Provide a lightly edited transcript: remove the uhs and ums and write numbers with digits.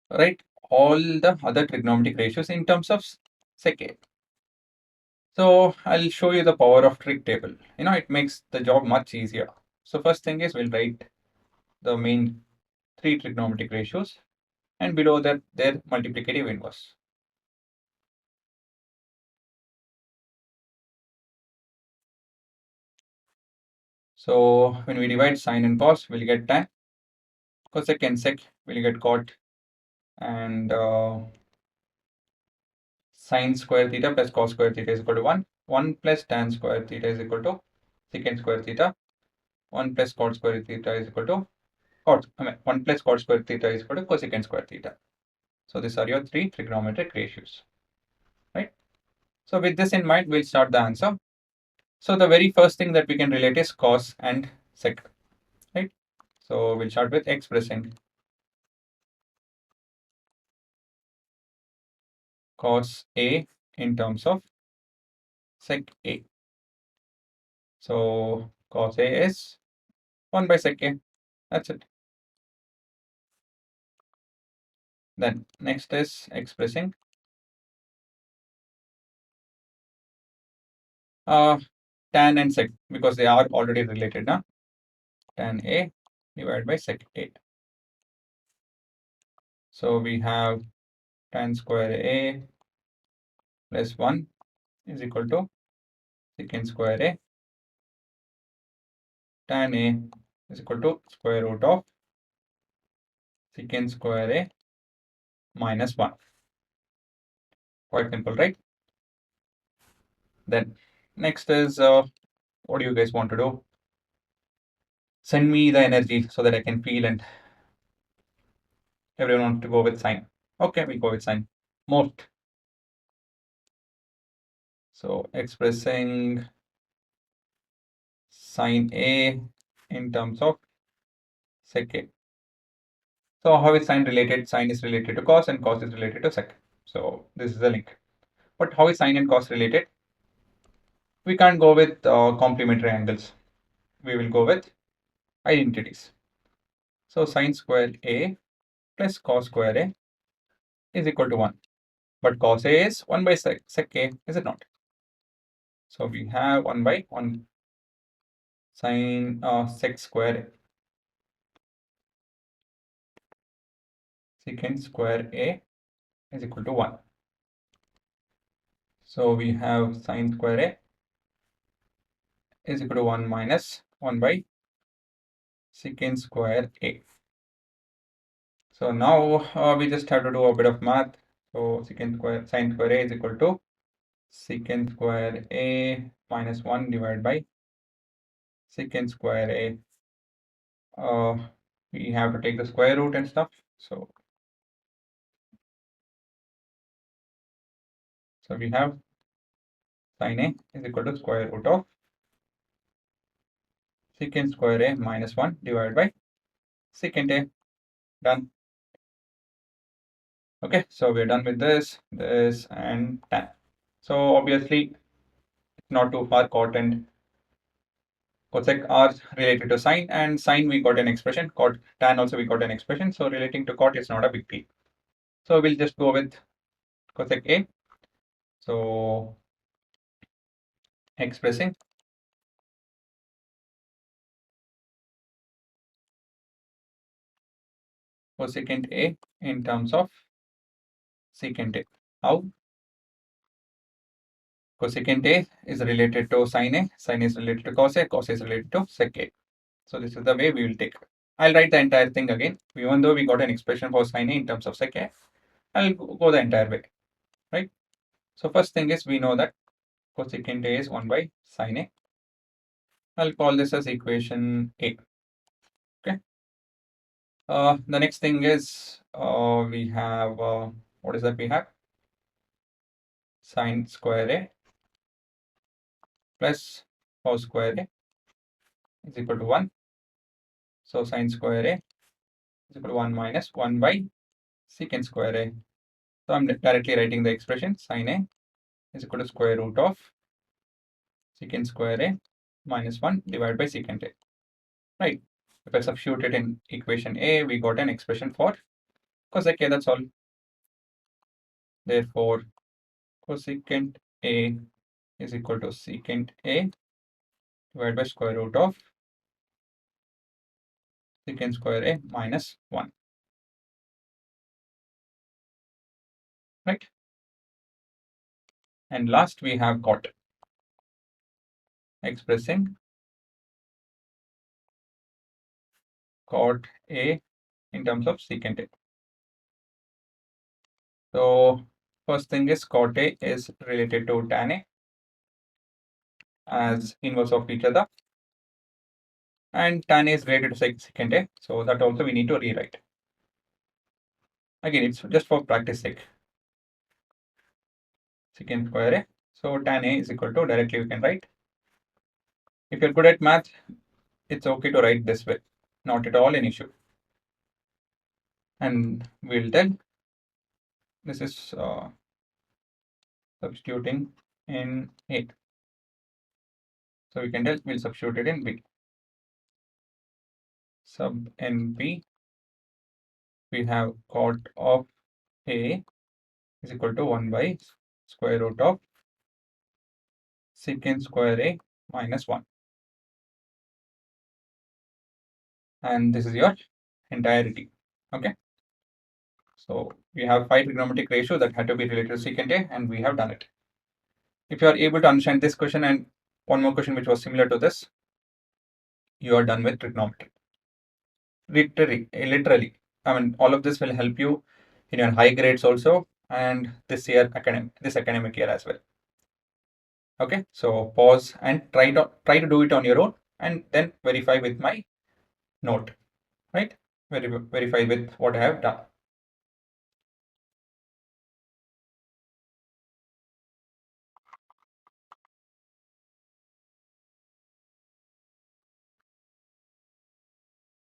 write all the other trigonometric ratios in terms of sec A. So I'll show you the power of trig table. It makes the job much easier. So first thing is we'll write the main three trigonometric ratios and below that their multiplicative inverse. So when we divide sine and cos, we'll get tan. Cosec and sec, we'll get cot. And sine square theta plus cos square theta is equal to 1. 1 plus tan square theta is equal to secant square theta. 1 plus cot square theta is equal to 1 plus cot square theta is equal to cosecant square theta. So these are your three trigonometric ratios, right? So with this in mind, we'll start the answer. So the very first thing that we can relate is cos and sec, right? So we'll start with expressing cos A in terms of sec A. So cos A is 1 by sec A. That's it. Then next is expressing tan and sec because they are already related now. Tan A divided by sec A. So we have tan square A plus 1 is equal to secant square A. Tan A is equal to square root of secant square A minus 1. Quite simple, right? Then next is what do you guys want to do? Send me the energy so that I can feel, and everyone wants to go with sine. Okay, we go with sine. Most. So expressing sine A in terms of sec A. So how is sine related? Sine is related to cos and cos is related to sec. So this is the link. But how is sine and cos related? We can't go with complementary angles. We will go with identities. So sine square A plus cos square A is equal to 1. But cos A is 1 by sec A, is it not? So we have 1 by 1 sine sec square secant square A is equal to 1. So we have sine square A is equal to 1 minus 1 by secant square A. So now we just have to do a bit of math. So secant square sine square A is equal to secant square A minus 1 divided by secant square A. We have to take the square root and stuff. So we have sin A is equal to square root of secant square A minus 1 divided by secant A. Done. Okay, so we're done with this, and tan. So obviously, not too far, cot and cosec are related to sine, and sine we got an expression, cot tan also we got an expression. So relating to cot is not a big deal. So we'll just go with cosec A. So expressing cosecant A in terms of secant A. How? Cosecant A is related to sine A, sine is related to cos A, cos is related to sec A. So this is the way we will take. I'll write the entire thing again. Even though we got an expression for sine A in terms of sec A, I'll go the entire way, right? So first thing is we know that cosecant A is 1 by sine A. I'll call this as equation A. Okay. The next thing is we have what is that we have? Sine square A plus cos square A is equal to 1. So sine square A is equal to 1 minus 1 by secant square A. So I'm directly writing the expression sine A is equal to square root of secant square A minus 1 divided by secant A. Right. If I substitute it in equation A, we got an expression for cosec A, that's all. Therefore, cosecant A is equal to secant A divided by square root of secant square A minus 1. Right? And last we have cot, expressing cot A in terms of secant A. So first thing is cot A is related to tan A as inverse of each other, and tan A is related to secant A. So that also we need to rewrite. Again, it's just for practice sake. Secant square A. So tan A is equal to, directly we can write. If you're good at math, it's okay to write this way. Not at all an issue. And we'll tell this is substituting in A. So we can tell we'll substitute it in B. Sub NP, we have cot of A is equal to 1 by square root of secant square A minus 1. And this is your entirety. Okay. So we have 5 trigonometric ratios that had to be related to secant A, and we have done it. If you are able to understand this question and one more question which was similar to this, you are done with trigonometry. Literally. I mean, all of this will help you in your high grades also, and this academic year as well. Okay, so pause and try to do it on your own, and then verify with my note, right? Verify with what I have done.